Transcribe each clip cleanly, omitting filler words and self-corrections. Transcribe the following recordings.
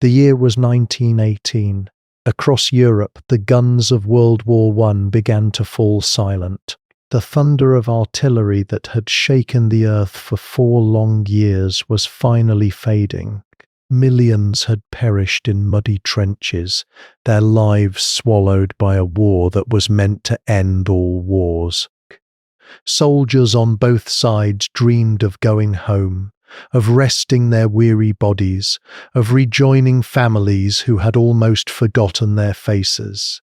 The year was 1918. Across Europe, the guns of World War I began to fall silent. The thunder of artillery that had shaken the earth for 4 long years was finally fading. Millions had perished in muddy trenches, their lives swallowed by a war that was meant to end all wars. Soldiers on both sides dreamed of going home, of resting their weary bodies, of rejoining families who had almost forgotten their faces.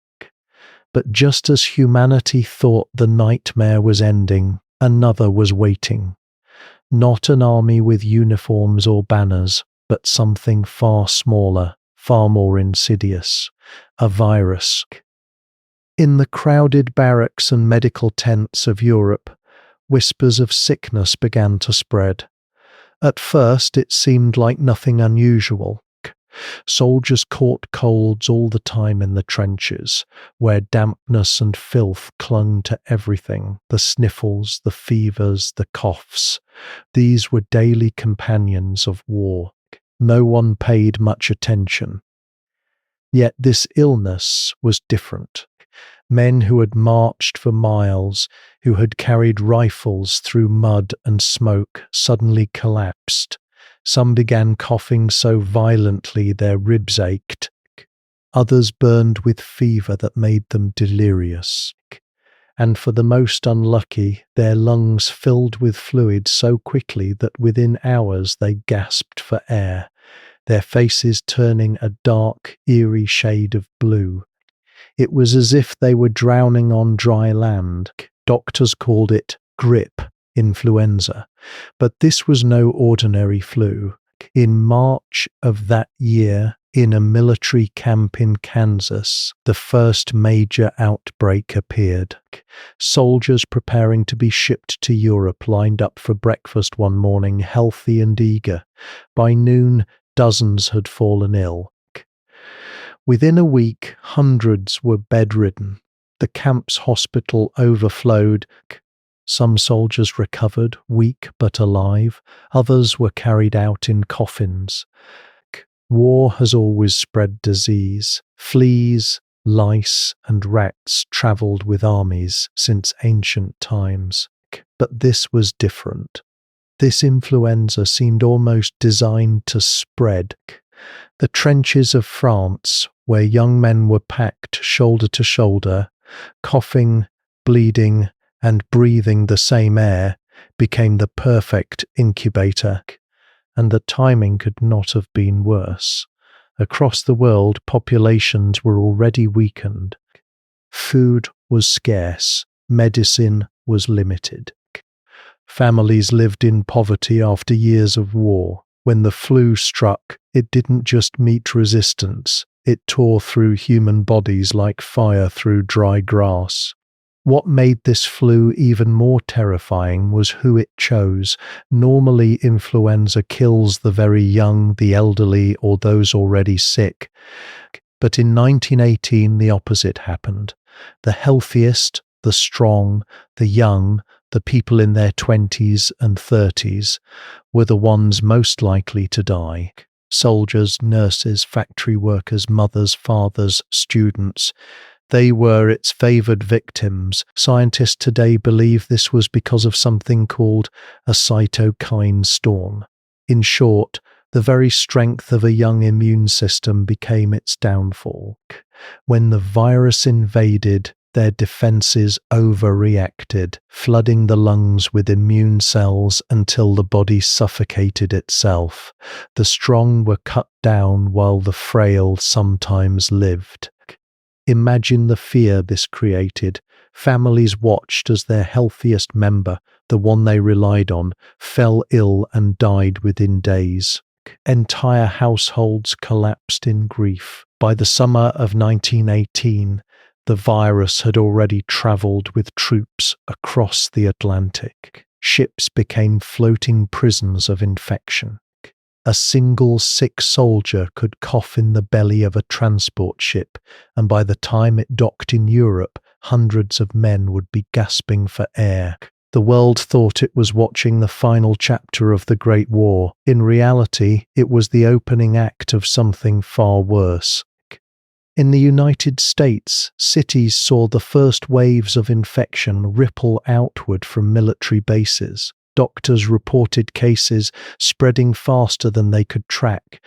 But just as humanity thought the nightmare was ending, another was waiting. Not an army with uniforms or banners, but something far smaller, far more insidious, a virus. In the crowded barracks and medical tents of Europe, whispers of sickness began to spread. At first it seemed like nothing unusual. Soldiers caught colds all the time in the trenches, where dampness and filth clung to everything, the sniffles, the fevers, the coughs. These were daily companions of war. No one paid much attention. Yet this illness was different. Men who had marched for miles, who had carried rifles through mud and smoke, suddenly collapsed. Some began coughing so violently their ribs ached. Others burned with fever that made them delirious. And for the most unlucky, their lungs filled with fluid so quickly that within hours they gasped for air, their faces turning a dark, eerie shade of blue. It was as if they were drowning on dry land. Doctors called it grip, influenza. But this was no ordinary flu. In March of that year, in a military camp in Kansas, the first major outbreak appeared. Soldiers preparing to be shipped to Europe lined up for breakfast one morning, healthy and eager. By noon, dozens had fallen ill. Within a week, hundreds were bedridden. The camp's hospital overflowed. Some soldiers recovered, weak but alive. Others were carried out in coffins. War has always spread disease. Fleas, lice, and rats travelled with armies since ancient times. But this was different. This influenza seemed almost designed to spread. The trenches of France, where young men were packed shoulder to shoulder, coughing, bleeding, and breathing the same air, became the perfect incubator, and the timing could not have been worse. Across the world, populations were already weakened. Food was scarce, medicine was limited. Families lived in poverty after years of war. When the flu struck, it didn't just meet resistance, it tore through human bodies like fire through dry grass. What made this flu even more terrifying was who it chose. Normally, influenza kills the very young, the elderly, or those already sick. But in 1918, the opposite happened. The healthiest, the strong, the young, the people in their 20s and 30s, were the ones most likely to die. Soldiers, nurses, factory workers, mothers, fathers, students. They were its favoured victims. Scientists today believe this was because of something called a cytokine storm. In short, the very strength of a young immune system became its downfall. When the virus invaded, their defences overreacted, flooding the lungs with immune cells until the body suffocated itself. The strong were cut down while the frail sometimes lived. Imagine the fear this created. Families watched as their healthiest member, the one they relied on, fell ill and died within days. Entire households collapsed in grief. By the summer of 1918, the virus had already travelled with troops across the Atlantic. Ships became floating prisons of infection. A single sick soldier could cough in the belly of a transport ship, and by the time it docked in Europe, hundreds of men would be gasping for air. The world thought it was watching the final chapter of the Great War. In reality, it was the opening act of something far worse. In the United States, cities saw the first waves of infection ripple outward from military bases. Doctors reported cases spreading faster than they could track.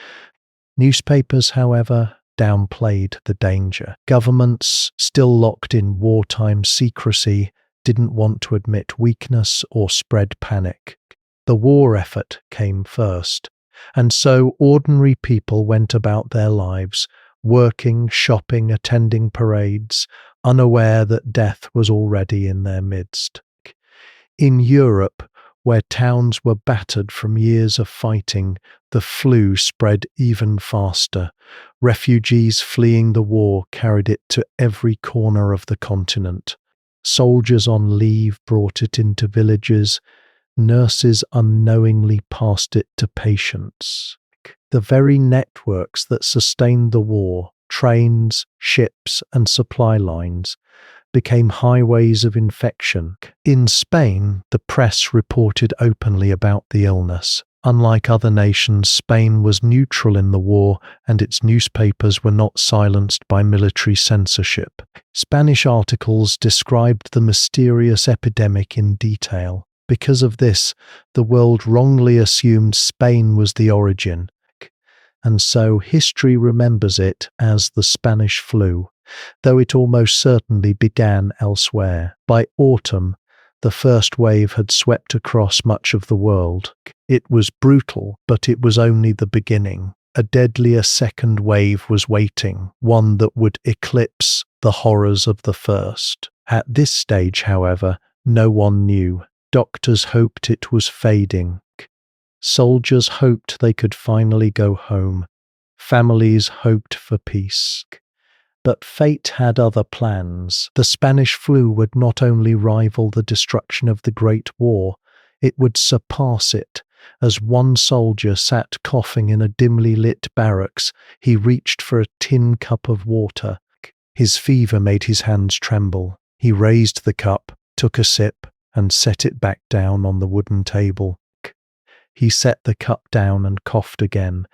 Newspapers, however, downplayed the danger. Governments, still locked in wartime secrecy, didn't want to admit weakness or spread panic. The war effort came first, and so ordinary people went about their lives, working, shopping, attending parades, unaware that death was already in their midst. In Europe, where towns were battered from years of fighting, the flu spread even faster. Refugees fleeing the war carried it to every corner of the continent. Soldiers on leave brought it into villages. Nurses unknowingly passed it to patients. The very networks that sustained the war, trains, ships, and supply lines, became highways of infection. In Spain, the press reported openly about the illness. Unlike other nations, Spain was neutral in the war, and its newspapers were not silenced by military censorship. Spanish articles described the mysterious epidemic in detail. Because of this, the world wrongly assumed Spain was the origin, and so history remembers it as the Spanish flu, though it almost certainly began elsewhere. By autumn, the first wave had swept across much of the world. It was brutal, but it was only the beginning. A deadlier second wave was waiting, one that would eclipse the horrors of the first. At this stage, however, no one knew. Doctors hoped it was fading. Soldiers hoped they could finally go home. Families hoped for peace. But fate had other plans. The Spanish flu would not only rival the destruction of the Great War, it would surpass it. As one soldier sat coughing in a dimly lit barracks, he reached for a tin cup of water. His fever made his hands tremble. He raised the cup, took a sip, and set it back down on the wooden table. He set the cup down and coughed again.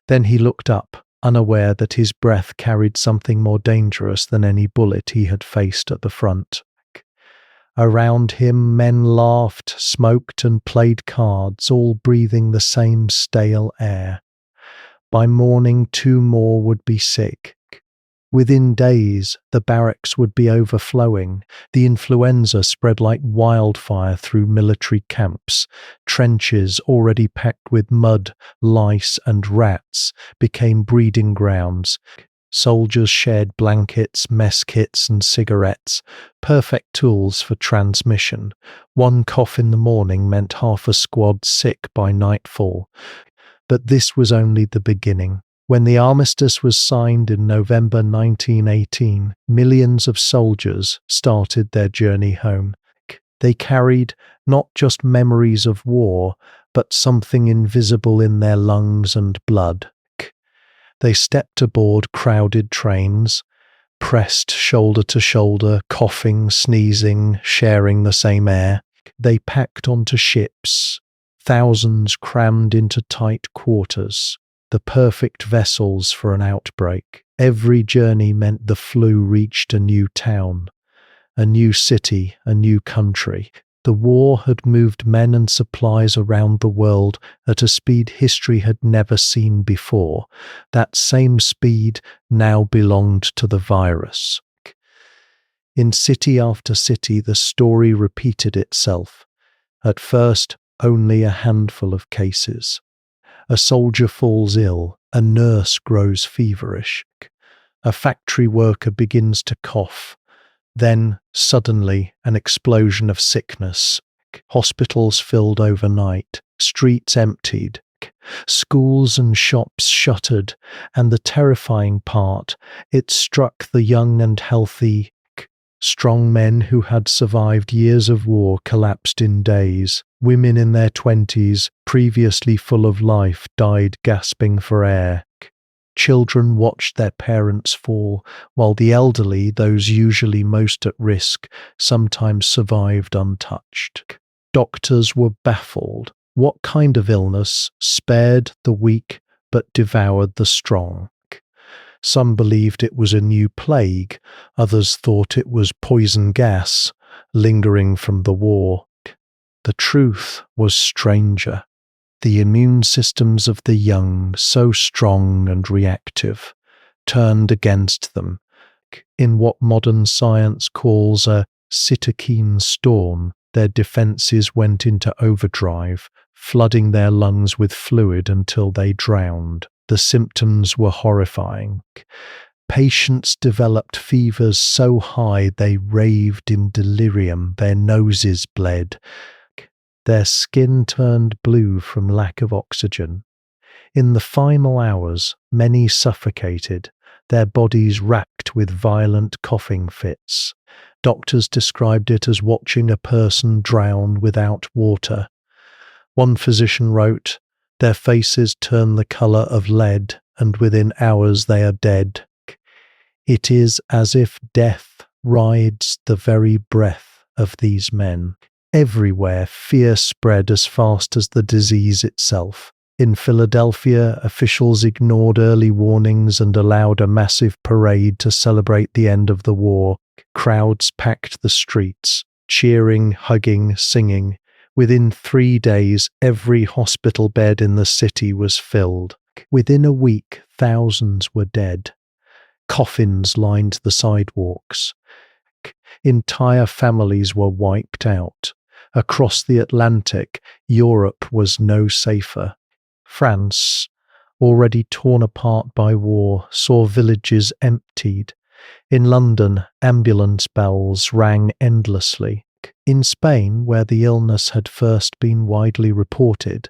Then he looked up, unaware that his breath carried something more dangerous than any bullet he had faced at the front. Around him, men laughed, smoked, and played cards, all breathing the same stale air. By morning, 2 more would be sick. Within days, the barracks would be overflowing. The influenza spread like wildfire through military camps. Trenches, already packed with mud, lice, and rats, became breeding grounds. Soldiers shared blankets, mess kits, and cigarettes, perfect tools for transmission. One cough in the morning meant half a squad sick by nightfall. But this was only the beginning. When the armistice was signed in November 1918, millions of soldiers started their journey home. They carried not just memories of war, but something invisible in their lungs and blood. They stepped aboard crowded trains, pressed shoulder to shoulder, coughing, sneezing, sharing the same air. They packed onto ships, thousands crammed into tight quarters, the perfect vessels for an outbreak. Every journey meant the flu reached a new town, a new city, a new country. The war had moved men and supplies around the world at a speed history had never seen before. That same speed now belonged to the virus. In city after city, the story repeated itself. At first, only a handful of cases. A soldier falls ill, a nurse grows feverish, a factory worker begins to cough. Then, suddenly, an explosion of sickness. Hospitals filled overnight, streets emptied, schools and shops shuttered, and the terrifying part, it struck the young and healthy. Strong men who had survived years of war collapsed in days. Women in their 20s, previously full of life, died gasping for air. Children watched their parents fall, while the elderly, those usually most at risk, sometimes survived untouched. Doctors were baffled. What kind of illness spared the weak but devoured the strong? Some believed it was a new plague, others thought it was poison gas lingering from the war. The truth was stranger. The immune systems of the young, so strong and reactive, turned against them in what modern science calls a cytokine storm. Their defenses went into overdrive, flooding their lungs with fluid until they drowned. The symptoms were horrifying. Patients developed fevers so high they raved in delirium, their noses bled. Their skin turned blue from lack of oxygen. In the final hours, many suffocated, their bodies racked with violent coughing fits. Doctors described it as watching a person drown without water. One physician wrote, "Their faces turn the colour of lead, and within hours they are dead. It is as if death rides the very breath of these men." Everywhere, fear spread as fast as the disease itself. In Philadelphia, officials ignored early warnings and allowed a massive parade to celebrate the end of the war. Crowds packed the streets, cheering, hugging, singing. Within 3 days, every hospital bed in the city was filled. Within a week, thousands were dead. Coffins lined the sidewalks. Entire families were wiped out. Across the Atlantic, Europe was no safer. France, already torn apart by war, saw villages emptied. In London, ambulance bells rang endlessly. In Spain, where the illness had first been widely reported,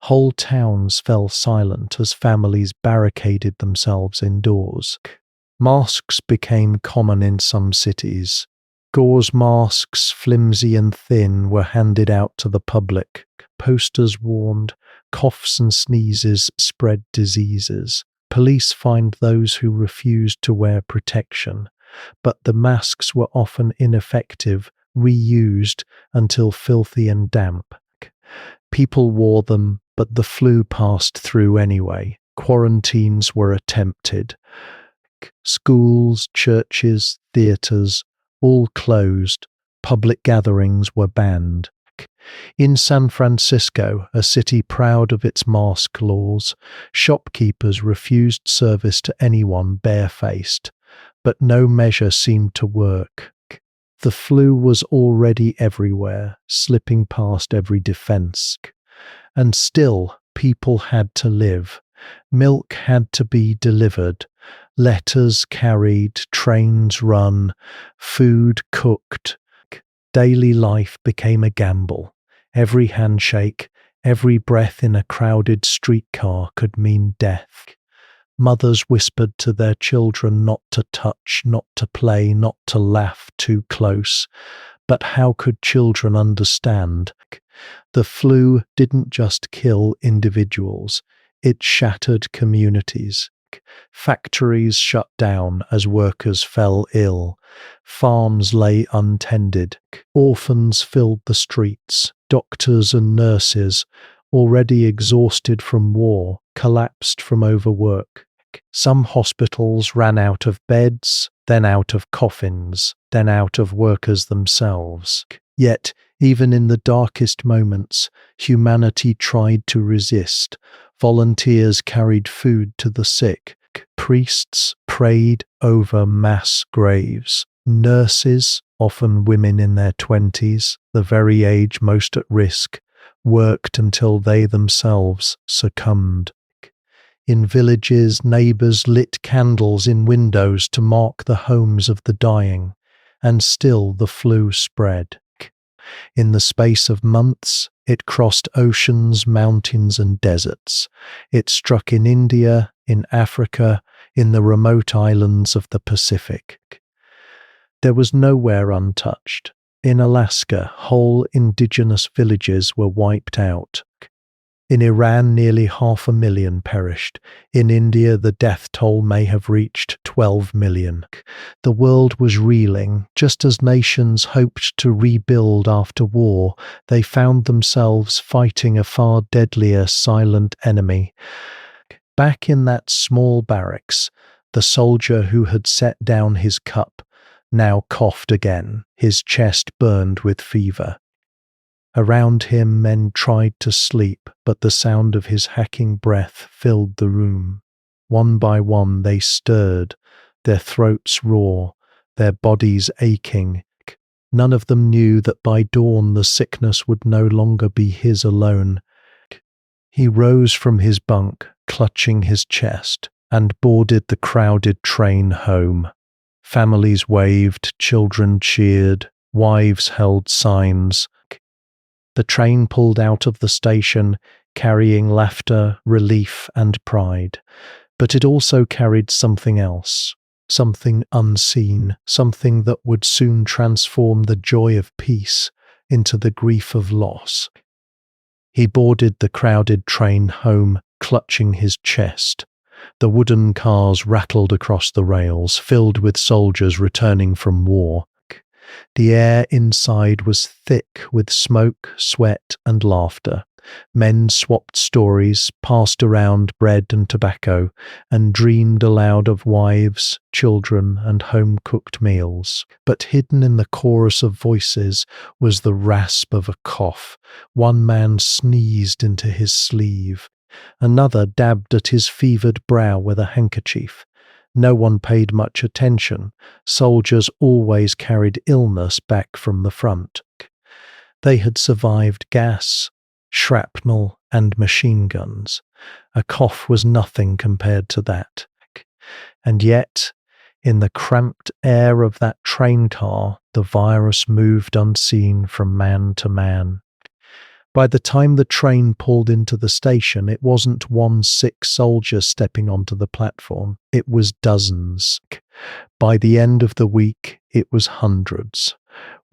whole towns fell silent as families barricaded themselves indoors. Masks became common in some cities. Gauze masks, flimsy and thin, were handed out to the public. Posters warned, coughs and sneezes spread diseases. Police fined those who refused to wear protection, but the masks were often ineffective, reused until filthy and damp. People wore them, but the flu passed through anyway. Quarantines were attempted. Schools, churches, theatres, all closed. Public gatherings were banned. In San Francisco, a city proud of its mask laws, shopkeepers refused service to anyone barefaced, but no measure seemed to work. The flu was already everywhere, slipping past every defense. And still, people had to live. Milk had to be delivered. Letters carried, trains run, food cooked. Daily life became a gamble. Every handshake, every breath in a crowded streetcar could mean death. Mothers whispered to their children not to touch, not to play, not to laugh too close. But how could children understand? The flu didn't just kill individuals, it shattered communities. Factories shut down as workers fell ill. Farms lay untended. Orphans filled the streets. Doctors and nurses, already exhausted from war, collapsed from overwork. Some hospitals ran out of beds, then out of coffins, then out of workers themselves. Yet, even in the darkest moments, humanity tried to resist. Volunteers carried food to the sick. Priests prayed over mass graves. Nurses, often women in their 20s, the very age most at risk, worked until they themselves succumbed. In villages, neighbours lit candles in windows to mark the homes of the dying, and still the flu spread. In the space of months, it crossed oceans, mountains and deserts. It struck in India, in Africa, in the remote islands of the Pacific. There was nowhere untouched. In Alaska, whole indigenous villages were wiped out. In Iran, nearly 500,000 perished. In India, the death toll may have reached 12 million. The world was reeling. Just as nations hoped to rebuild after war, they found themselves fighting a far deadlier, silent enemy. Back in that small barracks, the soldier who had set down his cup now coughed again, his chest burned with fever. Around him men tried to sleep, but the sound of his hacking breath filled the room. One by one they stirred, their throats raw, their bodies aching. None of them knew that by dawn the sickness would no longer be his alone. He rose from his bunk, clutching his chest, and boarded the crowded train home. Families waved, children cheered, wives held signs. The train pulled out of the station, carrying laughter, relief, and pride. But it also carried something else, something unseen, something that would soon transform the joy of peace into the grief of loss. He boarded the crowded train home, clutching his chest. The wooden cars rattled across the rails, filled with soldiers returning from war. The air inside was thick with smoke, sweat, and laughter. Men swapped stories, passed around bread and tobacco, and dreamed aloud of wives, children, and home-cooked meals. But hidden in the chorus of voices was the rasp of a cough. One man sneezed into his sleeve. Another dabbed at his fevered brow with a handkerchief. No one paid much attention. Soldiers always carried illness back from the front. They had survived gas, shrapnel, and machine guns. A cough was nothing compared to that. And yet, in the cramped air of that train car, the virus moved unseen from man to man. By the time the train pulled into the station, it wasn't one sick soldier stepping onto the platform. It was dozens. By the end of the week, it was hundreds.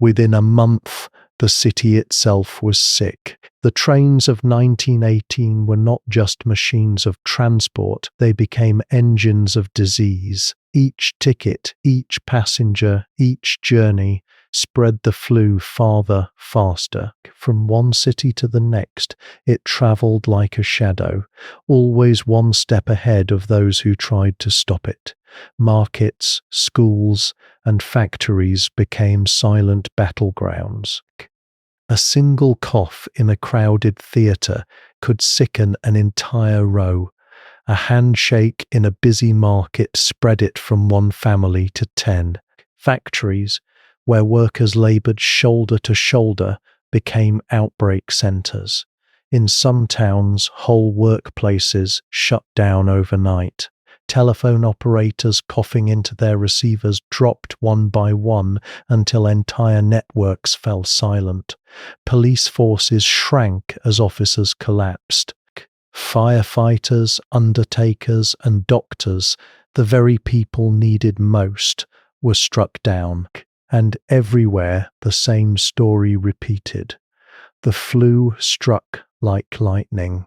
Within a month, the city itself was sick. The trains of 1918 were not just machines of transport, they became engines of disease. Each ticket, each passenger, each journey spread the flu farther, faster. From one city to the next, it travelled like a shadow, always one step ahead of those who tried to stop it. Markets, schools, and factories became silent battlegrounds. A single cough in a crowded theatre could sicken an entire row. A handshake in a busy market spread it from one family to 10. Factories, where workers laboured shoulder to shoulder, became outbreak centres. In some towns, whole workplaces shut down overnight. Telephone operators coughing into their receivers dropped one by one until entire networks fell silent. Police forces shrank as officers collapsed. Firefighters, undertakers, and doctors, the very people needed most, were struck down. And everywhere the same story repeated. The flu struck like lightning.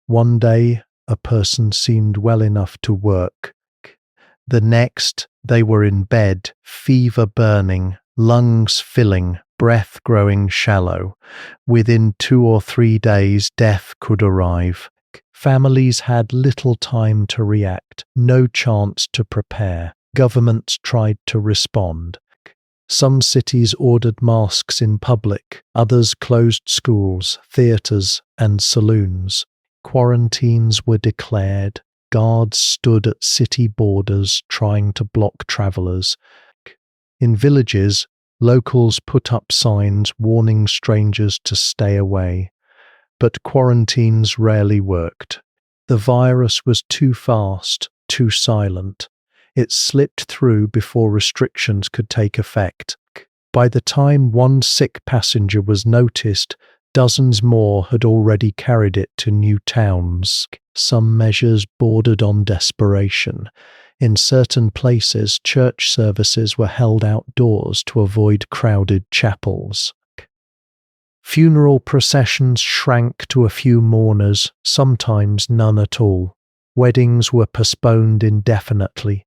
One day, a person seemed well enough to work. The next, they were in bed, fever burning, lungs filling, breath growing shallow. Within 2 or 3 days, death could arrive. Families had little time to react, no chance to prepare. Governments tried to respond. Some cities ordered masks in public, others closed schools, theatres, and saloons. Quarantines were declared. Guards stood at city borders trying to block travellers. In villages, locals put up signs warning strangers to stay away. But quarantines rarely worked. The virus was too fast, too silent. It slipped through before restrictions could take effect. By the time one sick passenger was noticed, dozens more had already carried it to new towns. Some measures bordered on desperation. In certain places, church services were held outdoors to avoid crowded chapels. Funeral processions shrank to a few mourners, sometimes none at all. Weddings were postponed indefinitely.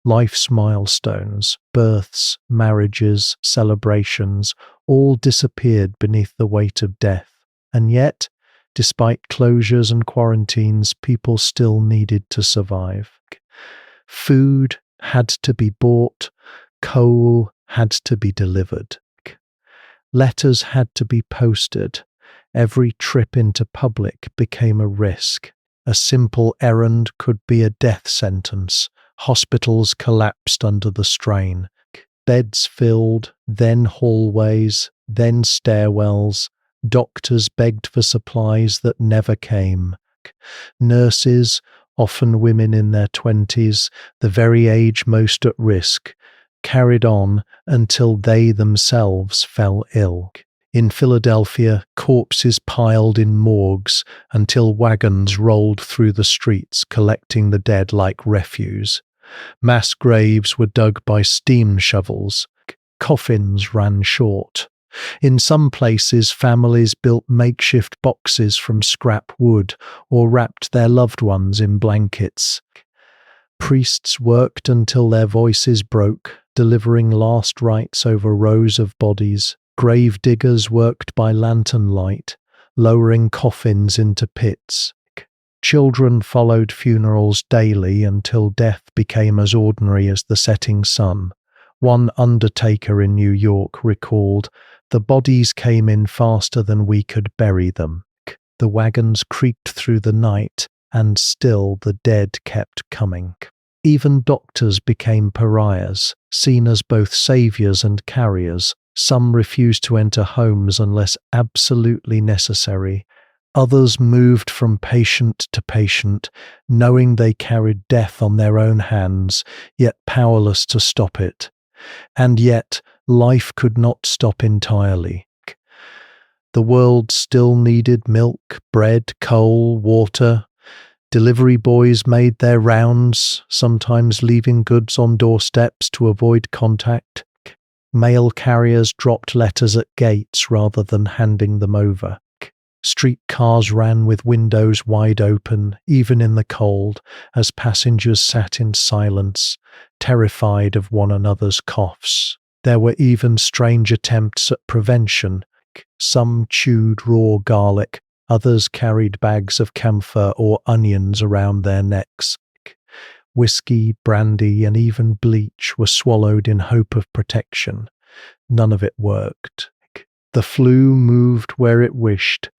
Life's milestones, births, marriages, celebrations, all disappeared beneath the weight of death. And yet, despite closures and quarantines, people still needed to survive. Food had to be bought, coal had to be delivered. Letters had to be posted. Every trip into public became a risk. A simple errand could be a death sentence. Hospitals collapsed under the strain. Beds filled, then hallways, then stairwells. Doctors begged for supplies that never came. Nurses, often women in their 20s, the very age most at risk, carried on until they themselves fell ill. In Philadelphia, corpses piled in morgues until wagons rolled through the streets collecting the dead like refuse. Mass graves were dug by steam shovels. Coffins ran short. In some places, families built makeshift boxes from scrap wood or wrapped their loved ones in blankets. Priests worked until their voices broke, delivering last rites over rows of bodies. Grave diggers worked by lantern light, lowering coffins into pits. Children followed funerals daily until death became as ordinary as the setting sun. One undertaker in New York recalled, "The bodies came in faster than we could bury them. The wagons creaked through the night, and still the dead kept coming." Even doctors became pariahs, seen as both saviors and carriers. Some refused to enter homes unless absolutely necessary. Others moved from patient to patient, knowing they carried death on their own hands, yet powerless to stop it. And yet, life could not stop entirely. The world still needed milk, bread, coal, water. Delivery boys made their rounds, sometimes leaving goods on doorsteps to avoid contact. Mail carriers dropped letters at gates rather than handing them over. Streetcars ran with windows wide open, even in the cold, as passengers sat in silence, terrified of one another's coughs. There were even strange attempts at prevention. Some chewed raw garlic, others carried bags of camphor or onions around their necks. Whiskey, brandy, and even bleach were swallowed in hope of protection. None of it worked. The flu moved where it wished,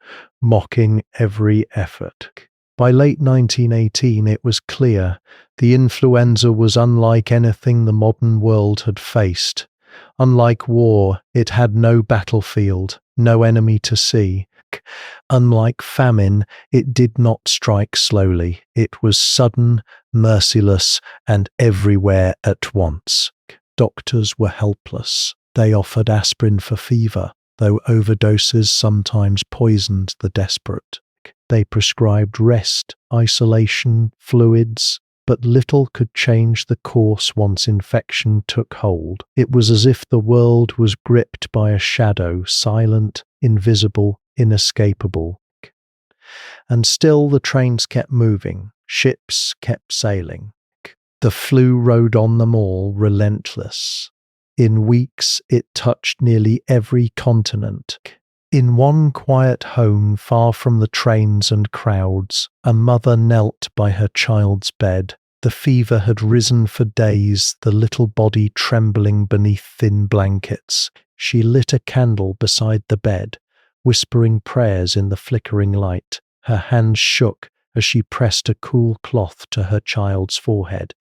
mocking every effort. By late 1918, it was clear the influenza was unlike anything the modern world had faced. Unlike war, it had no battlefield, no enemy to see. Unlike famine, it did not strike slowly. It was sudden, merciless, and everywhere at once. Doctors were helpless. They offered aspirin for fever, though overdoses sometimes poisoned the desperate. They prescribed rest, isolation, fluids, but little could change the course once infection took hold. It was as if the world was gripped by a shadow, silent, invisible, inescapable. And still the trains kept moving, ships kept sailing. The flu rode on them all, relentless. In weeks, it touched nearly every continent. In one quiet home far from the trains and crowds, a mother knelt by her child's bed. The fever had risen for days, the little body trembling beneath thin blankets. She lit a candle beside the bed, whispering prayers in the flickering light. Her hands shook as she pressed a cool cloth to her child's forehead.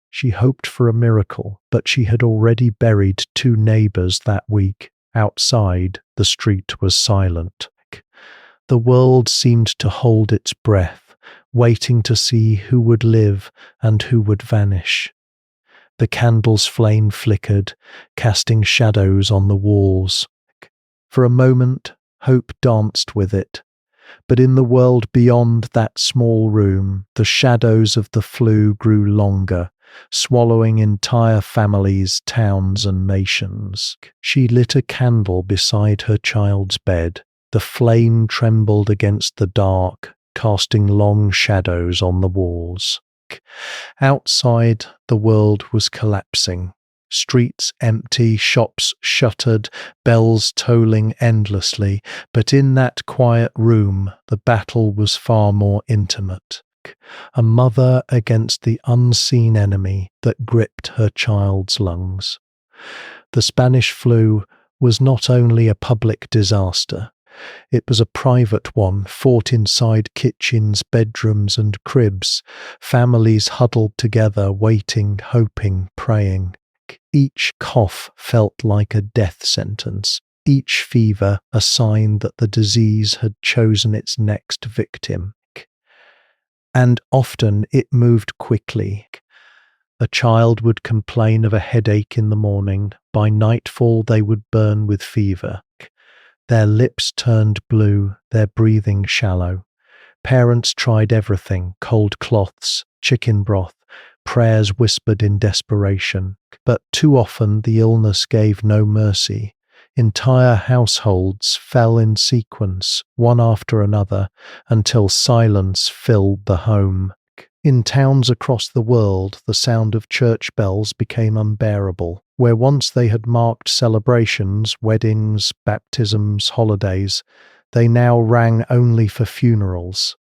She hoped for a miracle, but she had already buried 2 neighbors that week. Outside, the street was silent. The world seemed to hold its breath, waiting to see who would live and who would vanish. The candle's flame flickered, casting shadows on the walls. For a moment, hope danced with it. But in the world beyond that small room, the shadows of the flu grew longer, swallowing entire families, towns, and nations. She lit a candle beside her child's bed. The flame trembled against the dark, casting long shadows on the walls. Outside, the world was collapsing. Streets empty, shops shuttered, bells tolling endlessly, but in that quiet room the battle was far more intimate. A mother against the unseen enemy that gripped her child's lungs. The Spanish flu was not only a public disaster, it was a private one, fought inside kitchens, bedrooms, and cribs, families huddled together, waiting, hoping, praying. Each cough felt like a death sentence, each fever a sign that the disease had chosen its next victim. And often it moved quickly. A child would complain of a headache in the morning. By nightfall they would burn with fever. Their lips turned blue, their breathing shallow. Parents tried everything, cold cloths, chicken broth, prayers whispered in desperation. But too often the illness gave no mercy. Entire households fell in sequence, one after another, until silence filled the home. In towns across the world, the sound of church bells became unbearable. Where once they had marked celebrations, weddings, baptisms, holidays, they now rang only for funerals.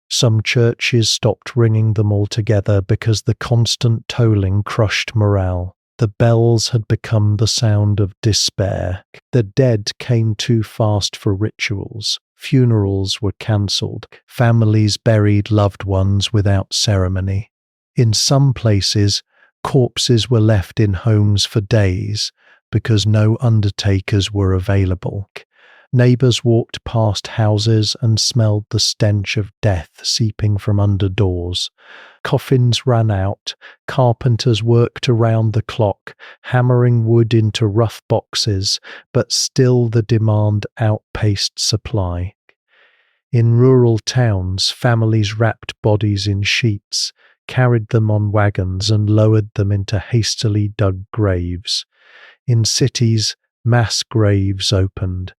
Some churches stopped ringing them altogether because the constant tolling crushed morale. The bells had become the sound of despair. The dead came too fast for rituals. Funerals were cancelled. Families buried loved ones without ceremony. In some places, corpses were left in homes for days because no undertakers were available. Neighbours walked past houses and smelled the stench of death seeping from under doors. Coffins ran out. Carpenters worked around the clock, hammering wood into rough boxes, but still the demand outpaced supply. In rural towns, families wrapped bodies in sheets, carried them on wagons and lowered them into hastily dug graves. In cities, mass graves opened.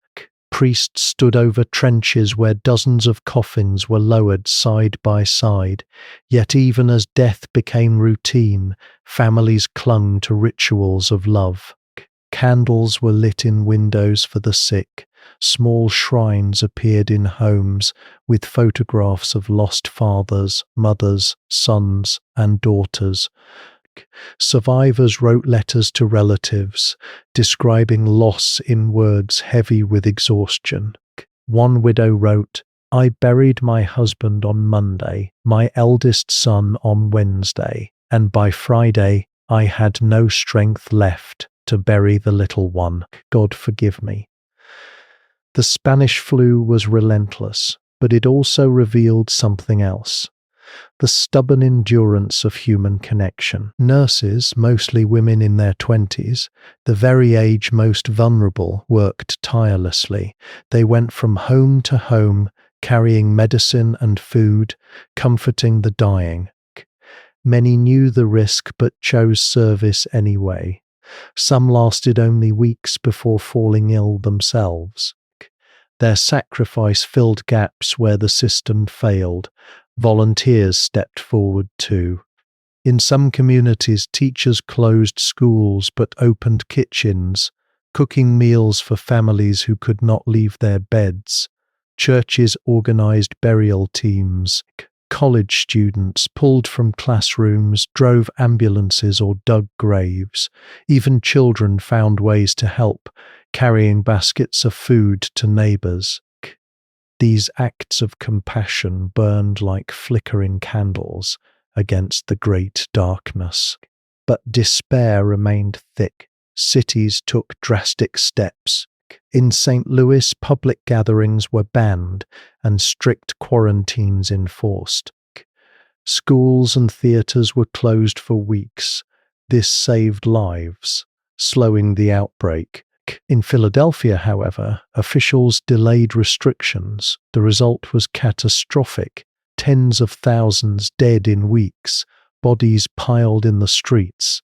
Priests stood over trenches where dozens of coffins were lowered side by side. Yet even as death became routine, families clung to rituals of love. Candles were lit in windows for the sick. Small shrines appeared in homes with photographs of lost fathers, mothers, sons, and daughters. Survivors wrote letters to relatives, describing loss in words heavy with exhaustion. One widow wrote, "I buried my husband on Monday, my eldest son on Wednesday, and by Friday I had no strength left to bury the little one. God forgive me." The Spanish flu was relentless, but it also revealed something else. The stubborn endurance of human connection. Nurses, mostly women in their 20s, the very age most vulnerable, worked tirelessly. They went from home to home, carrying medicine and food, comforting the dying. Many knew the risk but chose service anyway. Some lasted only weeks before falling ill themselves. Their sacrifice filled gaps where the system failed. Volunteers stepped forward too. In some communities, teachers closed schools but opened kitchens, cooking meals for families who could not leave their beds. Churches organized burial teams. College students pulled from classrooms, drove ambulances or dug graves. Even children found ways to help, carrying baskets of food to neighbors. These acts of compassion burned like flickering candles against the great darkness. But despair remained thick. Cities took drastic steps. In St. Louis, public gatherings were banned and strict quarantines enforced. Schools and theatres were closed for weeks. This saved lives, slowing the outbreak. In Philadelphia, however, officials delayed restrictions. The result was catastrophic. Tens of thousands dead in weeks. bodies piled in the streets.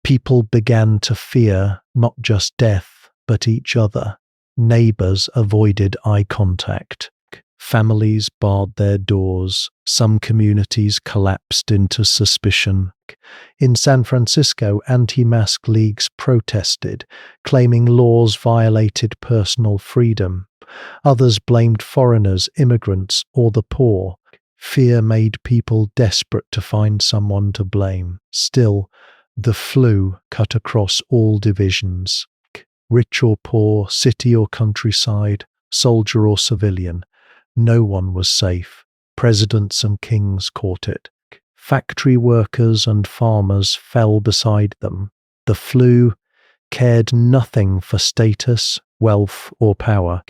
People began to fear not just death, but each other. Neighbors avoided eye contact. Families barred their doors. Some communities collapsed into suspicion. In San Francisco, anti-mask leagues protested, claiming laws violated personal freedom. Others blamed foreigners, immigrants, or the poor. Fear made people desperate to find someone to blame. Still, the flu cut across all divisions. Rich or poor, city or countryside, soldier or civilian. No one was safe. Presidents and kings caught it. Factory workers and farmers fell beside them. The flu cared nothing for status, wealth, or power.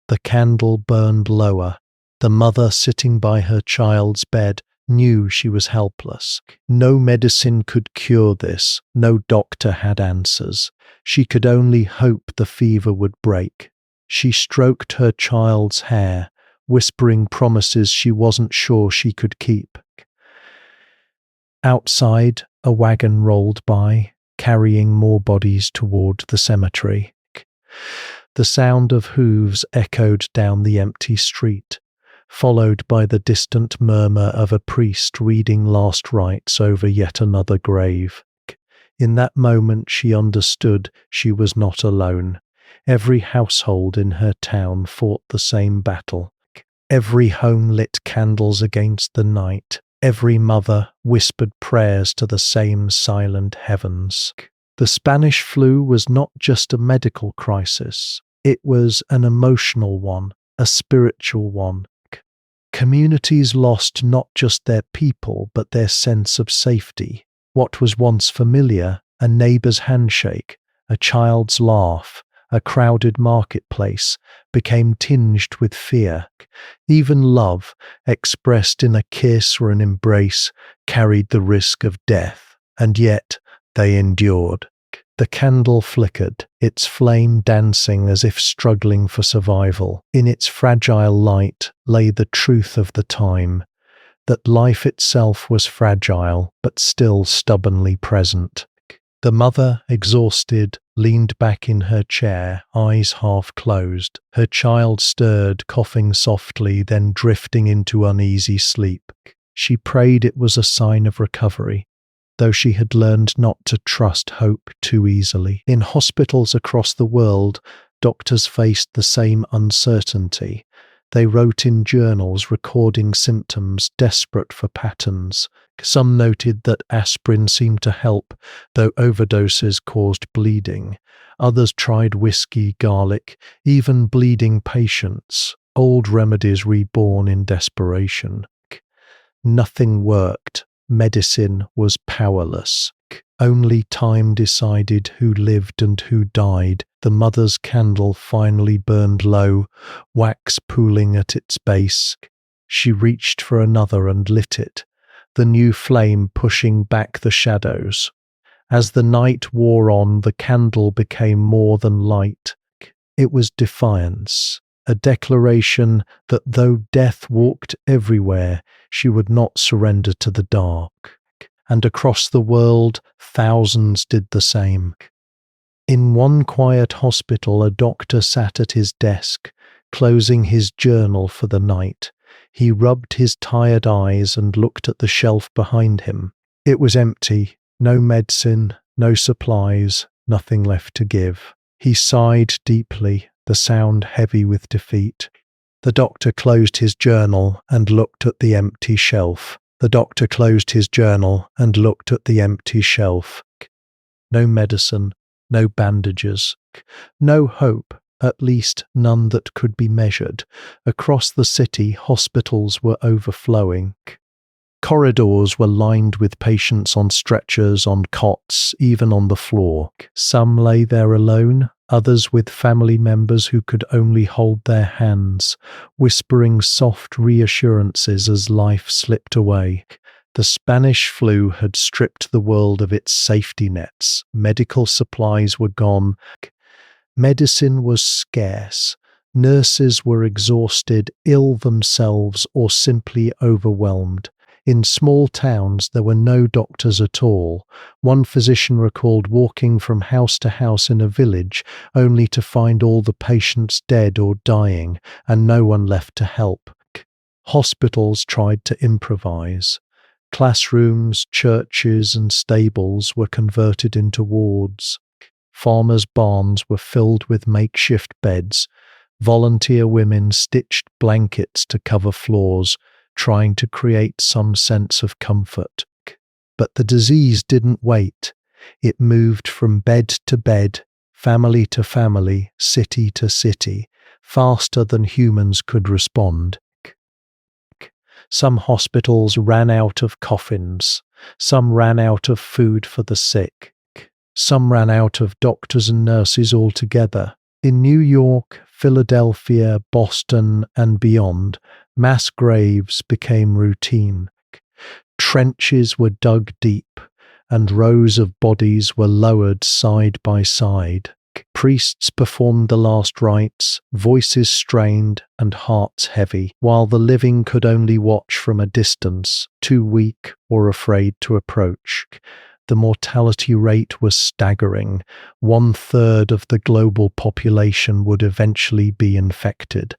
The candle burned lower. The mother sitting by her child's bed knew she was helpless. No medicine could cure this. No doctor had answers. She could only hope the fever would break. She stroked her child's hair, whispering promises she wasn't sure she could keep. Outside, a wagon rolled by, carrying more bodies toward the cemetery. The sound of hooves echoed down the empty street, followed by the distant murmur of a priest reading last rites over yet another grave. In that moment she understood she was not alone. Every household in her town fought the same battle. Every home lit candles against the night. Every mother whispered prayers to the same silent heavens. The Spanish flu was not just a medical crisis. It was an emotional one, a spiritual one. Communities lost not just their people, but their sense of safety. What was once familiar, a neighbor's handshake, a child's laugh, a crowded marketplace, became tinged with fear. Even love, expressed in a kiss or an embrace, carried the risk of death, and yet they endured. The candle flickered, its flame dancing as if struggling for survival. In its fragile light lay the truth of the time, that life itself was fragile, but still stubbornly present. The mother, exhausted, leaned back in her chair, eyes half closed. Her child stirred, coughing softly, then drifting into uneasy sleep. She prayed it was a sign of recovery, though she had learned not to trust hope too easily. In hospitals across the world, doctors faced the same uncertainty. They wrote in journals recording symptoms, desperate for patterns. Some noted that aspirin seemed to help, though overdoses caused bleeding. Others tried whiskey, garlic, even bleeding patients, old remedies reborn in desperation. Nothing worked. Medicine was powerless. Only time decided who lived and who died. The mother's candle finally burned low, wax pooling at its base. She reached for another and lit it, the new flame pushing back the shadows. As the night wore on, the candle became more than light. It was defiance, a declaration that though death walked everywhere, she would not surrender to the dark. And across the world, thousands did the same. In one quiet hospital, a doctor sat at his desk, closing his journal for the night. He rubbed his tired eyes and looked at the shelf behind him. It was empty, no medicine, no supplies, nothing left to give. He sighed deeply, the sound heavy with defeat. The doctor closed his journal and looked at the empty shelf. The doctor closed his journal and looked at the empty shelf. No medicine, no bandages, no hope, at least none that could be measured. Across the city, hospitals were overflowing. Corridors were lined with patients on stretchers, on cots, even on the floor. Some lay there alone, others with family members who could only hold their hands, whispering soft reassurances as life slipped away. The Spanish flu had stripped the world of its safety nets. Medical supplies were gone. Medicine was scarce. Nurses were exhausted, ill themselves, or simply overwhelmed. In small towns, there were no doctors at all. One physician recalled walking from house to house in a village, only to find all the patients dead or dying, and no one left to help. Hospitals tried to improvise. Classrooms, churches, and stables were converted into wards. Farmers' barns were filled with makeshift beds. Volunteer women stitched blankets to cover floors, trying to create some sense of comfort. But the disease didn't wait. It moved from bed to bed, family to family, city to city, faster than humans could respond. Some hospitals ran out of coffins. Some ran out of food for the sick. Some ran out of doctors and nurses altogether. In New York, Philadelphia, Boston, and beyond, mass graves became routine. Trenches were dug deep, and rows of bodies were lowered side by side. Priests performed the last rites, voices strained and hearts heavy, while the living could only watch from a distance, too weak or afraid to approach. The mortality rate was staggering. 1/3 of the global population would eventually be infected.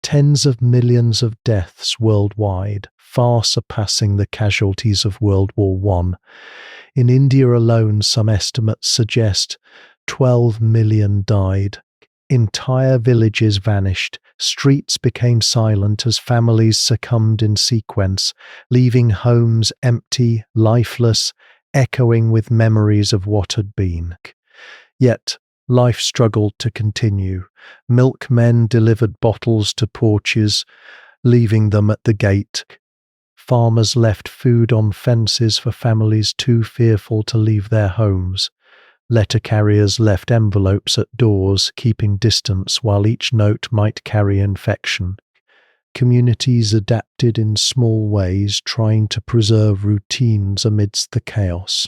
Tens of millions of deaths worldwide, far surpassing the casualties of World War I. In India alone, some estimates suggest 12 million died. Entire villages vanished. Streets became silent as families succumbed in sequence, leaving homes empty, lifeless, echoing with memories of what had been. Yet, life struggled to continue. Milkmen delivered bottles to porches, leaving them at the gate. Farmers left food on fences for families too fearful to leave their homes. Letter carriers left envelopes at doors, keeping distance while each note might carry infection. Communities adapted in small ways, trying to preserve routines amidst the chaos.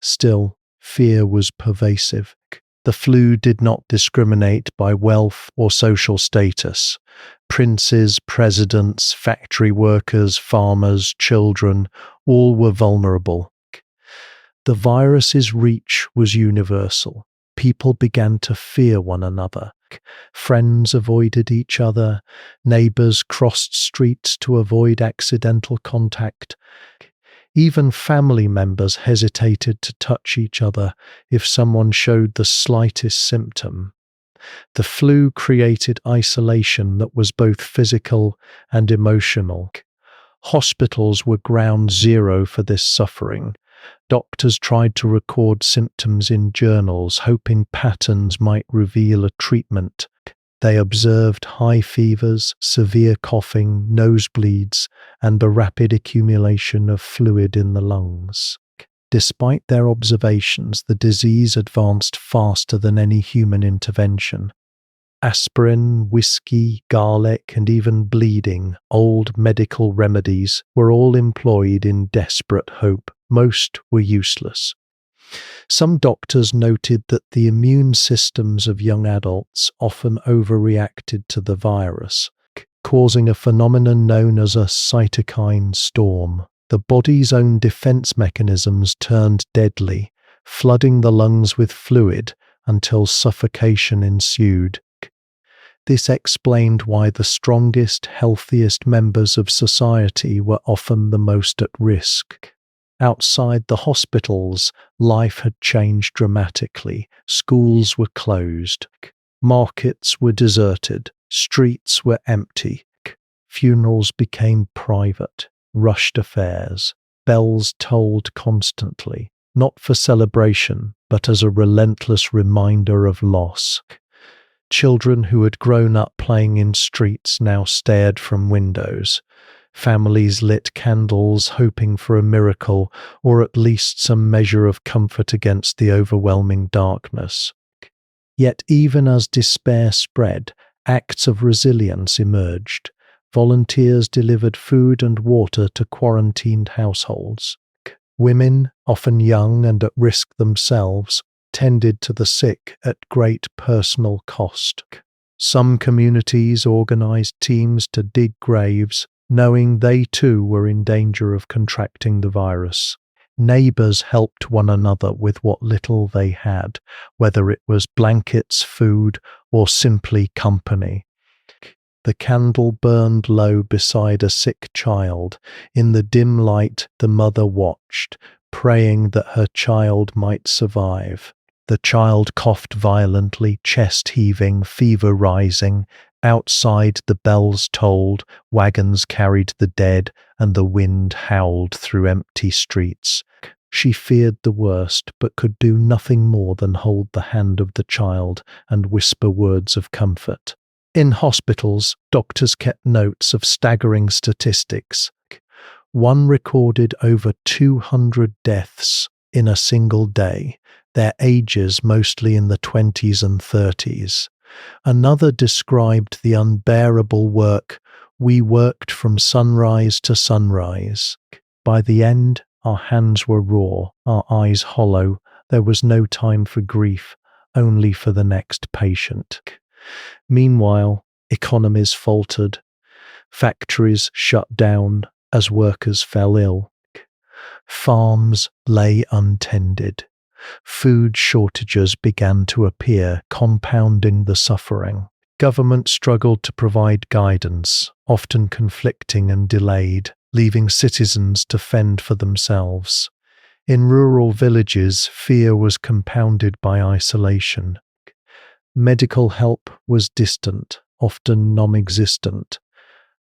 Still, fear was pervasive. The flu did not discriminate by wealth or social status. Princes, presidents, factory workers, farmers, children, all were vulnerable. The virus's reach was universal. People began to fear one another. Friends avoided each other. Neighbors crossed streets to avoid accidental contact. Even family members hesitated to touch each other if someone showed the slightest symptom. The flu created isolation that was both physical and emotional. Hospitals were ground zero for this suffering. Doctors tried to record symptoms in journals, hoping patterns might reveal a treatment. They observed high fevers, severe coughing, nosebleeds, and the rapid accumulation of fluid in the lungs. Despite their observations, the disease advanced faster than any human intervention. Aspirin, whiskey, garlic, and even bleeding, old medical remedies, were all employed in desperate hope. Most were useless. Some doctors noted that the immune systems of young adults often overreacted to the virus, causing a phenomenon known as a cytokine storm. The body's own defense mechanisms turned deadly, flooding the lungs with fluid until suffocation ensued. This explained why the strongest, healthiest members of society were often the most at risk. Outside the hospitals, life had changed dramatically. Schools were closed. Markets were deserted. Streets were empty. Funerals became private, rushed affairs. Bells tolled constantly, not for celebration, but as a relentless reminder of loss. Children who had grown up playing in streets now stared from windows. Families lit candles, hoping for a miracle, or at least some measure of comfort against the overwhelming darkness. Yet even as despair spread, acts of resilience emerged. Volunteers delivered food and water to quarantined households. Women, often young and at risk themselves, tended to the sick at great personal cost. Some communities organized teams to dig graves, knowing they too were in danger of contracting the virus. Neighbors helped one another with what little they had, whether it was blankets, food, or simply company. The candle burned low beside a sick child. In the dim light, the mother watched, praying that her child might survive. The child coughed violently, chest heaving, fever rising. Outside, the bells tolled, wagons carried the dead, and the wind howled through empty streets. She feared the worst, but could do nothing more than hold the hand of the child and whisper words of comfort. In hospitals, doctors kept notes of staggering statistics. One recorded over 200 deaths in a single day, their ages mostly in the 20s and 30s. Another described the unbearable work. We worked from sunrise to sunrise. By the end, our hands were raw, our eyes hollow. There was no time for grief, only for the next patient. Meanwhile, economies faltered. Factories shut down as workers fell ill. Farms lay untended. Food shortages began to appear, compounding the suffering. Government struggled to provide guidance, often conflicting and delayed, leaving citizens to fend for themselves. In rural villages, fear was compounded by isolation. Medical help was distant, often non-existent.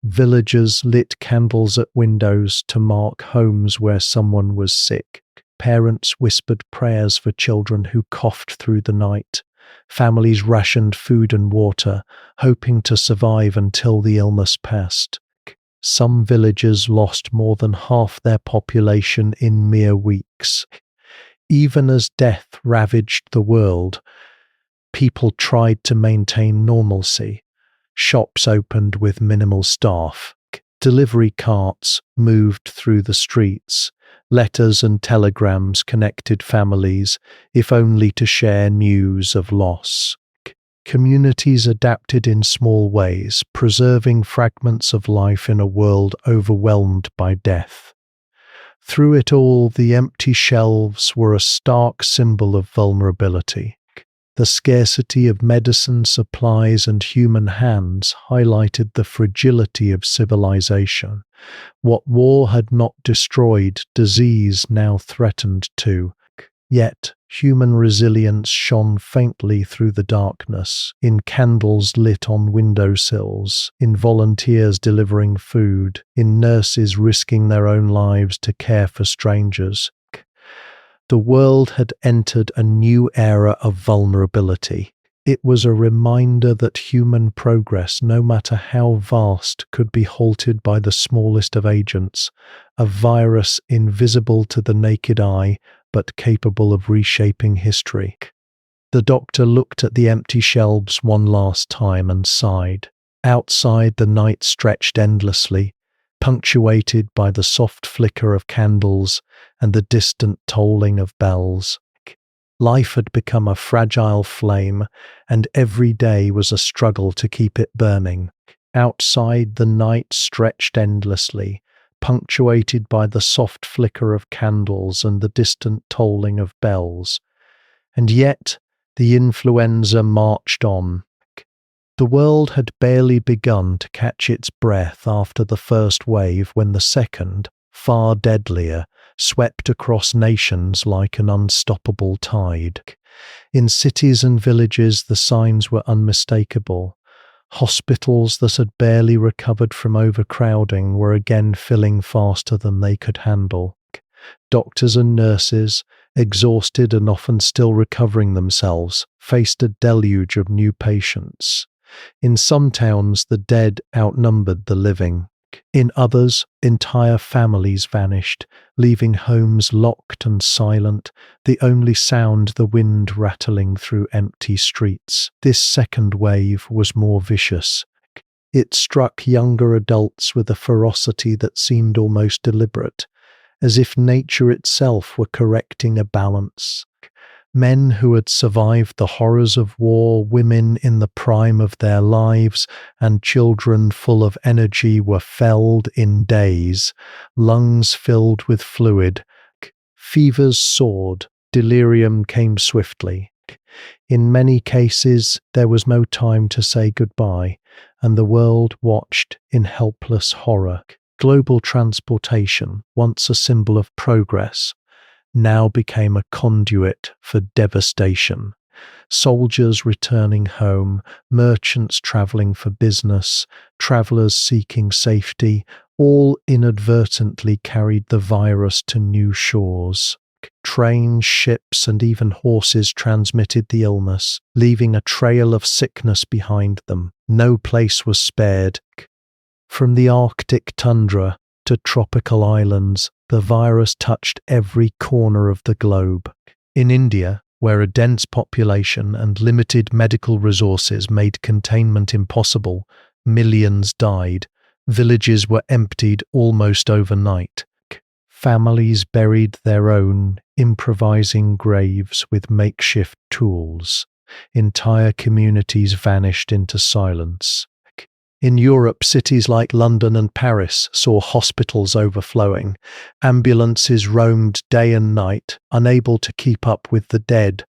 Villagers lit candles at windows to mark homes where someone was sick. Parents whispered prayers for children who coughed through the night. Families rationed food and water, hoping to survive until the illness passed. Some villages lost more than half their population in mere weeks. Even as death ravaged the world, people tried to maintain normalcy. Shops opened with minimal staff. Delivery carts moved through the streets. Letters and telegrams connected families, if only to share news of loss. Communities adapted in small ways, preserving fragments of life in a world overwhelmed by death. Through it all, the empty shelves were a stark symbol of vulnerability. The scarcity of medicine, supplies, and human hands highlighted the fragility of civilization. What war had not destroyed, disease now threatened to. Yet, human resilience shone faintly through the darkness, in candles lit on windowsills, in volunteers delivering food, in nurses risking their own lives to care for strangers. The world had entered a new era of vulnerability. It was a reminder that human progress, no matter how vast, could be halted by the smallest of agents, a virus invisible to the naked eye, but capable of reshaping history. The doctor looked at the empty shelves one last time and sighed. Outside, the night stretched endlessly, punctuated by the soft flicker of candles and the distant tolling of bells. Life had become a fragile flame, and every day was a struggle to keep it burning. Outside, the night stretched endlessly, punctuated by the soft flicker of candles and the distant tolling of bells. And yet, the influenza marched on. The world had barely begun to catch its breath after the first wave when the second, far deadlier, swept across nations like an unstoppable tide. In cities and villages, the signs were unmistakable. Hospitals that had barely recovered from overcrowding were again filling faster than they could handle. Doctors and nurses, exhausted and often still recovering themselves, faced a deluge of new patients. In some towns, the dead outnumbered the living. In others, entire families vanished, leaving homes locked and silent, the only sound the wind rattling through empty streets. This second wave was more vicious. It struck younger adults with a ferocity that seemed almost deliberate, as if nature itself were correcting a balance. Men who had survived the horrors of war, women in the prime of their lives, and children full of energy were felled in days, lungs filled with fluid. Fevers soared, delirium came swiftly. In many cases, there was no time to say goodbye, and the world watched in helpless horror. Global transportation, once a symbol of progress, now became a conduit for devastation. Soldiers returning home, merchants traveling for business, travelers seeking safety, all inadvertently carried the virus to new shores. Trains, ships, and even horses transmitted the illness, leaving a trail of sickness behind them. No place was spared. From the Arctic tundra to tropical islands, the virus touched every corner of the globe. In India, where a dense population and limited medical resources made containment impossible, millions died. Villages were emptied almost overnight. Families buried their own, improvising graves with makeshift tools. Entire communities vanished into silence. In Europe, cities like London and Paris saw hospitals overflowing. Ambulances roamed day and night, unable to keep up with the dead.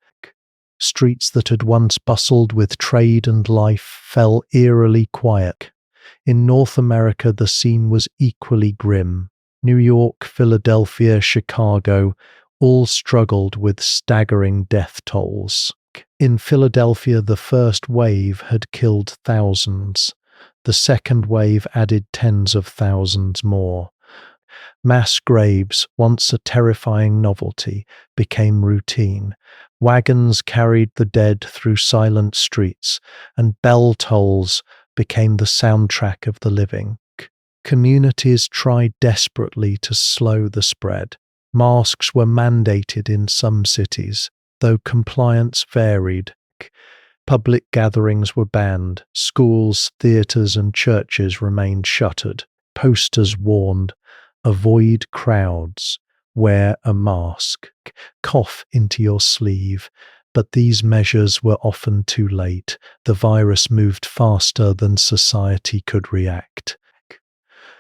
Streets that had once bustled with trade and life fell eerily quiet. In North America, the scene was equally grim. New York, Philadelphia, Chicago all struggled with staggering death tolls. In Philadelphia, the first wave had killed thousands. The second wave added tens of thousands more. Mass graves, once a terrifying novelty, became routine. Wagons carried the dead through silent streets, and bell tolls became the soundtrack of the living. Communities tried desperately to slow the spread. Masks were mandated in some cities, though compliance varied. Public gatherings were banned. Schools, theatres, and churches remained shuttered. Posters warned, "Avoid crowds, wear a mask, cough into your sleeve." But these measures were often too late. The virus moved faster than society could react.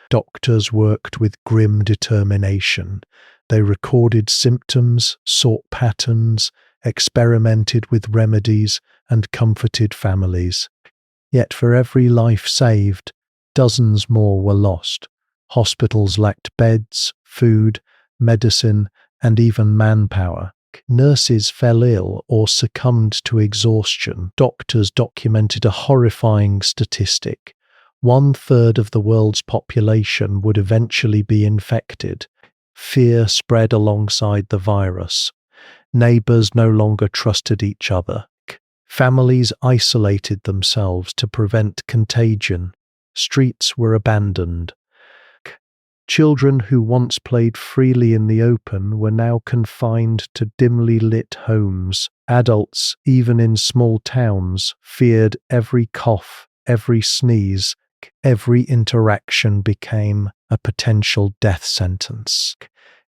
Doctors worked with grim determination. They recorded symptoms, sought patterns, experimented with remedies, and comforted families. Yet for every life saved, dozens more were lost. Hospitals lacked beds, food, medicine, and even manpower. Nurses fell ill or succumbed to exhaustion. Doctors documented a horrifying statistic. 1/3 of the world's population would eventually be infected. Fear spread alongside the virus. Neighbors no longer trusted each other. Families isolated themselves to prevent contagion. Streets were abandoned. Children who once played freely in the open were now confined to dimly lit homes. Adults, even in small towns, feared every cough, every sneeze. Every interaction became a potential death sentence.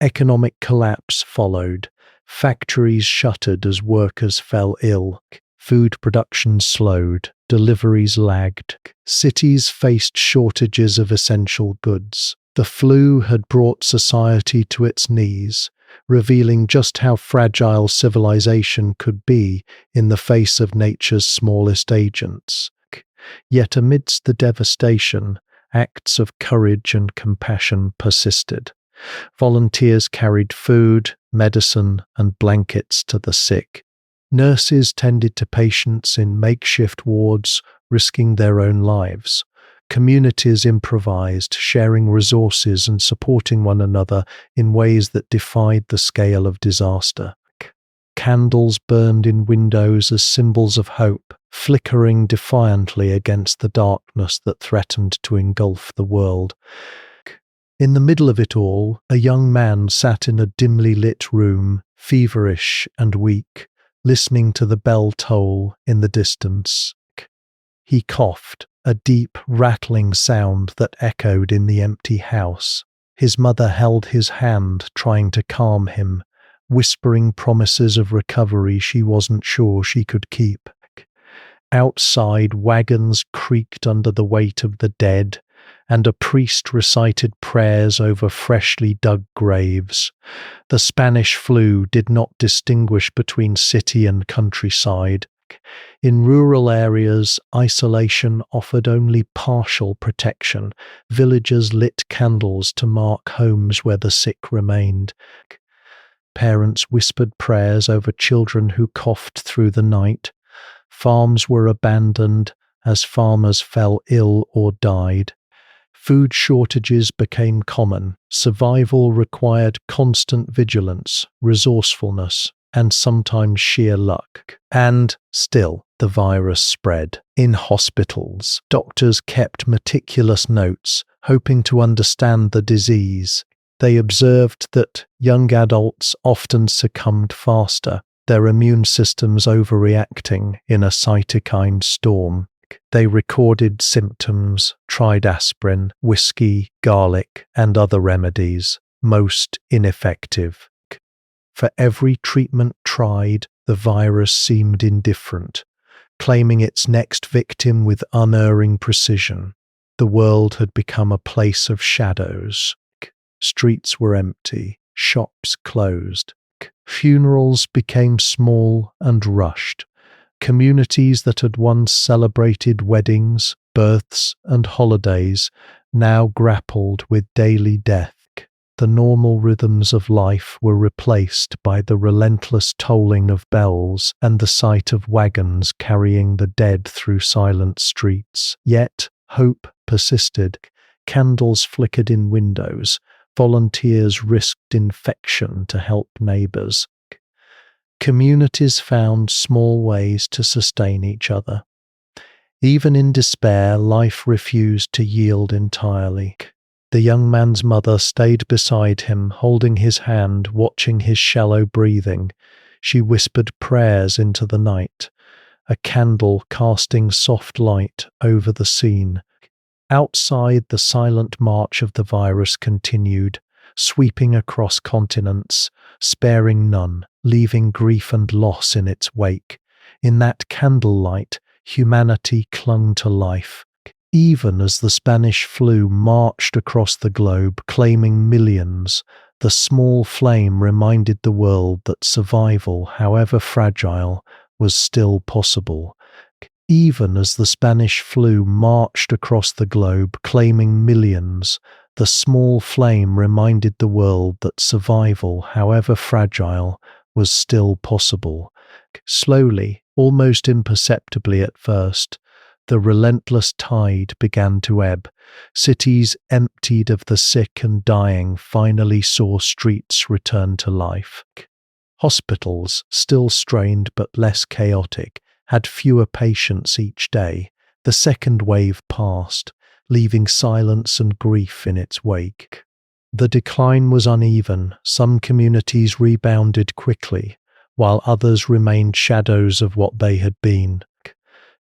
Economic collapse followed. Factories shuttered as workers fell ill. Food production slowed. Deliveries lagged. Cities faced shortages of essential goods. The flu had brought society to its knees, revealing just how fragile civilization could be in the face of nature's smallest agents. Yet amidst the devastation, acts of courage and compassion persisted. Volunteers carried food, medicine, and blankets to the sick. Nurses tended to patients in makeshift wards, risking their own lives. Communities improvised, sharing resources and supporting one another in ways that defied the scale of disaster. Candles burned in windows as symbols of hope, flickering defiantly against the darkness that threatened to engulf the world. In the middle of it all, a young man sat in a dimly lit room, feverish and weak, listening to the bell toll in the distance. He coughed, a deep, rattling sound that echoed in the empty house. His mother held his hand, trying to calm him, whispering promises of recovery she wasn't sure she could keep. Outside, wagons creaked under the weight of the dead, and a priest recited prayers over freshly dug graves. The Spanish flu did not distinguish between city and countryside. In rural areas, isolation offered only partial protection. Villagers lit candles to mark homes where the sick remained. Parents whispered prayers over children who coughed through the night. Farms were abandoned as farmers fell ill or died. Food shortages became common. Survival required constant vigilance, resourcefulness, and sometimes sheer luck. And still, the virus spread. In hospitals, doctors kept meticulous notes, hoping to understand the disease. They observed that young adults often succumbed faster, their immune systems overreacting in a cytokine storm. They recorded symptoms, tried aspirin, whiskey, garlic, and other remedies, most ineffective. For every treatment tried, the virus seemed indifferent, claiming its next victim with unerring precision. The world had become a place of shadows. Streets were empty, shops closed. Funerals became small and rushed. Communities that had once celebrated weddings, births, and holidays now grappled with daily death. The normal rhythms of life were replaced by the relentless tolling of bells and the sight of wagons carrying the dead through silent streets. Yet, hope persisted. Candles flickered in windows. Volunteers risked infection to help neighbors. Communities found small ways to sustain each other. Even in despair, life refused to yield entirely. The young man's mother stayed beside him, holding his hand, watching his shallow breathing. She whispered prayers into the night, a candle casting soft light over the scene. Outside, the silent march of the virus continued, sweeping across continents, sparing none, leaving grief and loss in its wake. In that candlelight, humanity clung to life. Even as the Spanish flu marched across the globe, claiming millions, the small flame reminded the world that survival, however fragile, was still possible. Even as the Spanish flu marched across the globe, claiming millions, the small flame reminded the world that survival, however fragile, was still possible. Slowly, almost imperceptibly at first, the relentless tide began to ebb. Cities emptied of the sick and dying finally saw streets return to life. Hospitals, still strained but less chaotic, had fewer patients each day. The second wave passed, leaving silence and grief in its wake. The decline was uneven. Some communities rebounded quickly, while others remained shadows of what they had been.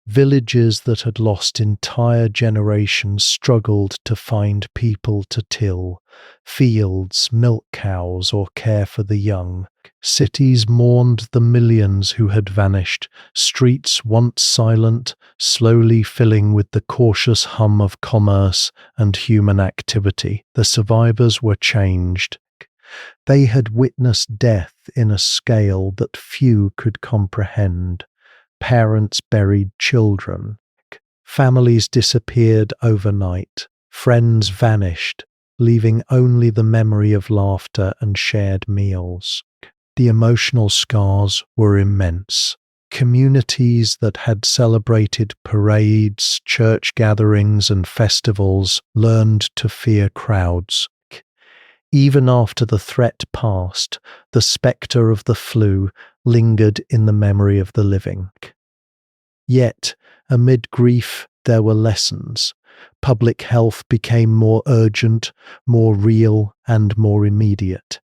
Villages that had lost entire generations struggled to find people to till fields, milk cows, or care for the young. Cities mourned the millions who had vanished, streets once silent, slowly filling with the cautious hum of commerce and human activity. The survivors were changed. They had witnessed death in a scale that few could comprehend. Parents buried children. Families disappeared overnight. Friends vanished, leaving only the memory of laughter and shared meals. The emotional scars were immense. Communities that had celebrated parades, church gatherings, and festivals learned to fear crowds. Even after the threat passed, the spectre of the flu lingered in the memory of the living. Yet, amid grief, there were lessons. Public health became more urgent, more real, and more immediate.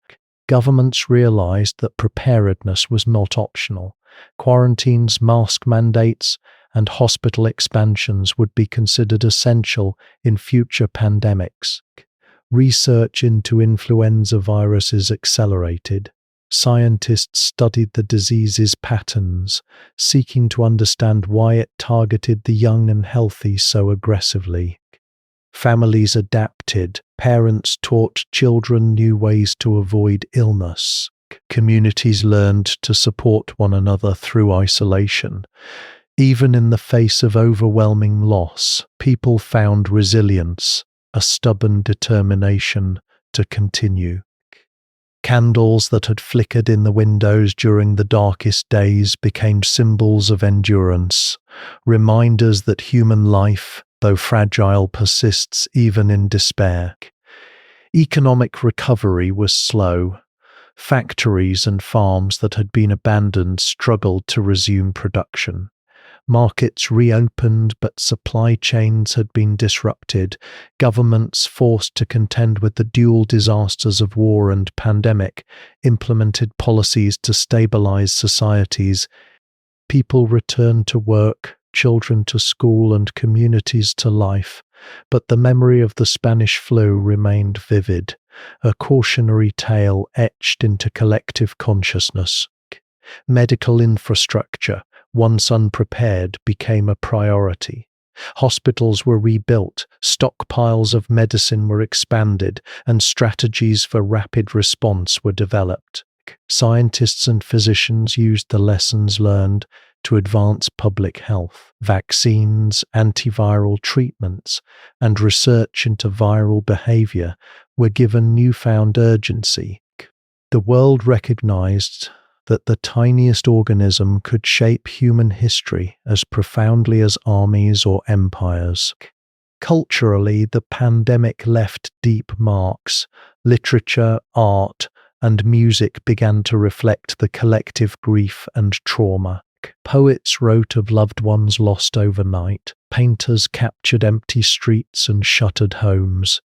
Governments realized that preparedness was not optional. Quarantines, mask mandates, and hospital expansions would be considered essential in future pandemics. Research into influenza viruses accelerated. Scientists studied the disease's patterns, seeking to understand why it targeted the young and healthy so aggressively. Families adapted, parents taught children new ways to avoid illness. Communities learned to support one another through isolation. Even in the face of overwhelming loss, people found resilience, a stubborn determination to continue. Candles that had flickered in the windows during the darkest days became symbols of endurance, reminders that human life, though fragile, persists even in despair. Economic recovery was slow. Factories and farms that had been abandoned struggled to resume production. Markets reopened, but supply chains had been disrupted, governments forced to contend with the dual disasters of war and pandemic, implemented policies to stabilize societies. People returned to work, children to school, and communities to life, but the memory of the Spanish flu remained vivid, a cautionary tale etched into collective consciousness. Medical infrastructure, once unprepared, became a priority. Hospitals were rebuilt, stockpiles of medicine were expanded, and strategies for rapid response were developed. Scientists and physicians used the lessons learned to advance public health. Vaccines, antiviral treatments, and research into viral behavior were given newfound urgency. The world recognized that the tiniest organism could shape human history as profoundly as armies or empires. Culturally, the pandemic left deep marks. Literature, art, and music began to reflect the collective grief and trauma. Poets wrote of loved ones lost overnight. Painters captured empty streets and shuttered homes.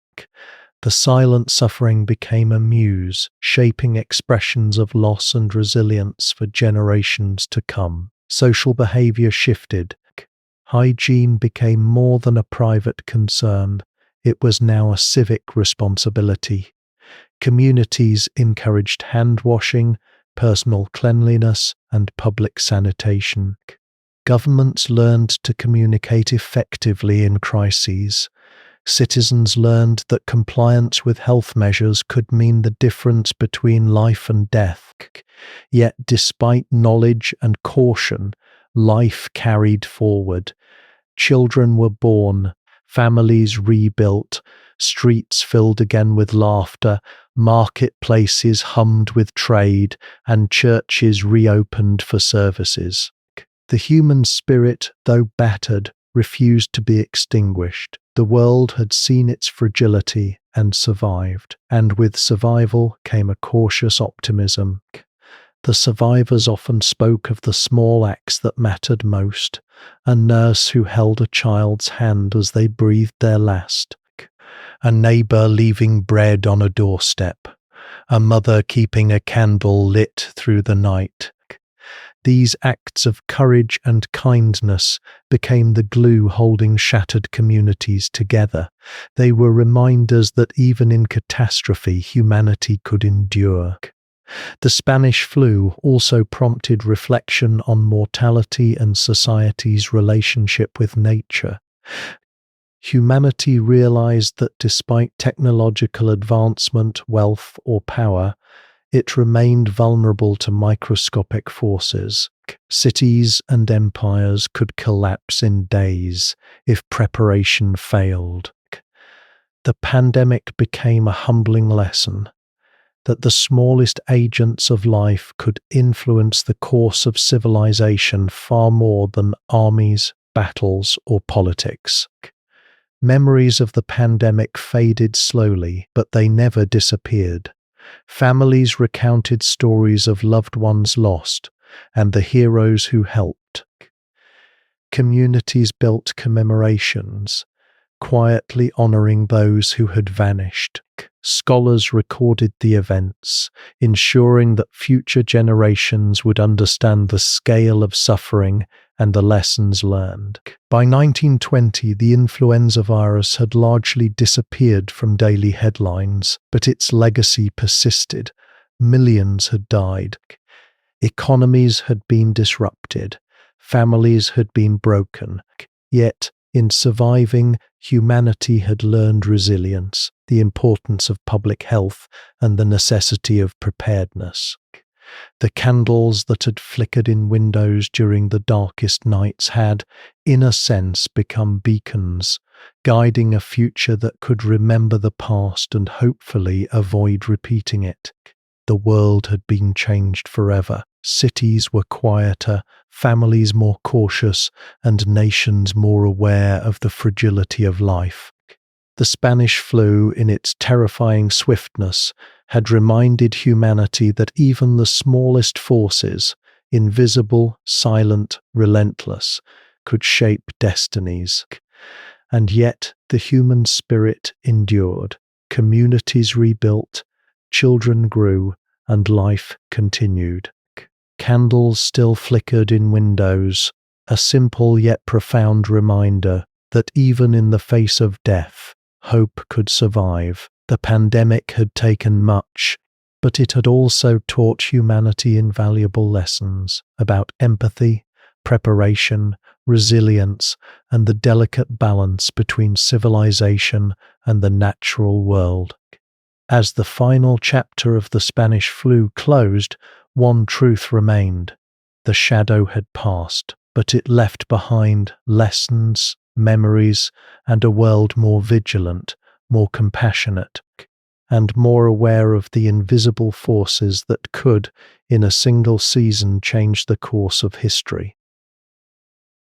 The silent suffering became a muse, shaping expressions of loss and resilience for generations to come. Social behavior shifted. Hygiene became more than a private concern. It was now a civic responsibility. Communities encouraged hand washing, personal cleanliness, and public sanitation. Governments learned to communicate effectively in crises. Citizens learned that compliance with health measures could mean the difference between life and death. Yet, despite knowledge and caution, life carried forward. Children were born, families rebuilt, streets filled again with laughter, marketplaces hummed with trade, and churches reopened for services. The human spirit, though battered, refused to be extinguished. The world had seen its fragility and survived, and with survival came a cautious optimism. The survivors often spoke of the small acts that mattered most: a nurse who held a child's hand as they breathed their last, a neighbor leaving bread on a doorstep, a mother keeping a candle lit through the night. These acts of courage and kindness became the glue holding shattered communities together. They were reminders that even in catastrophe, humanity could endure. The Spanish flu also prompted reflection on mortality and society's relationship with nature. Humanity realized that despite technological advancement, wealth, or power, it remained vulnerable to microscopic forces. Cities and empires could collapse in days if preparation failed. The pandemic became a humbling lesson that the smallest agents of life could influence the course of civilization far more than armies, battles, or politics. Memories of the pandemic faded slowly, but they never disappeared. Families recounted stories of loved ones lost and the heroes who helped. Communities built commemorations, quietly honoring those who had vanished. Scholars recorded the events, ensuring that future generations would understand the scale of suffering and the lessons learned. By 1920, the influenza virus had largely disappeared from daily headlines, but its legacy persisted, Millions had died. Economies had been disrupted. Families had been broken. Yet, in surviving, humanity had learned resilience, the importance of public health, and the necessity of preparedness. The candles that had flickered in windows during the darkest nights had, in a sense, become beacons, guiding a future that could remember the past and hopefully avoid repeating it. The world had been changed forever. Cities were quieter, families more cautious, and nations more aware of the fragility of life. The Spanish flu, in its terrifying swiftness, had reminded humanity that even the smallest forces, invisible, silent, relentless, could shape destinies. And yet the human spirit endured, communities rebuilt, children grew, and life continued. Candles still flickered in windows, a simple yet profound reminder that even in the face of death, hope could survive. The pandemic had taken much, but it had also taught humanity invaluable lessons about empathy, preparation, resilience, and the delicate balance between civilization and the natural world. As the final chapter of the Spanish flu closed, one truth remained. The shadow had passed, but it left behind lessons, memories, and a world more vigilant, more compassionate, and more aware of the invisible forces that could, in a single season, change the course of history.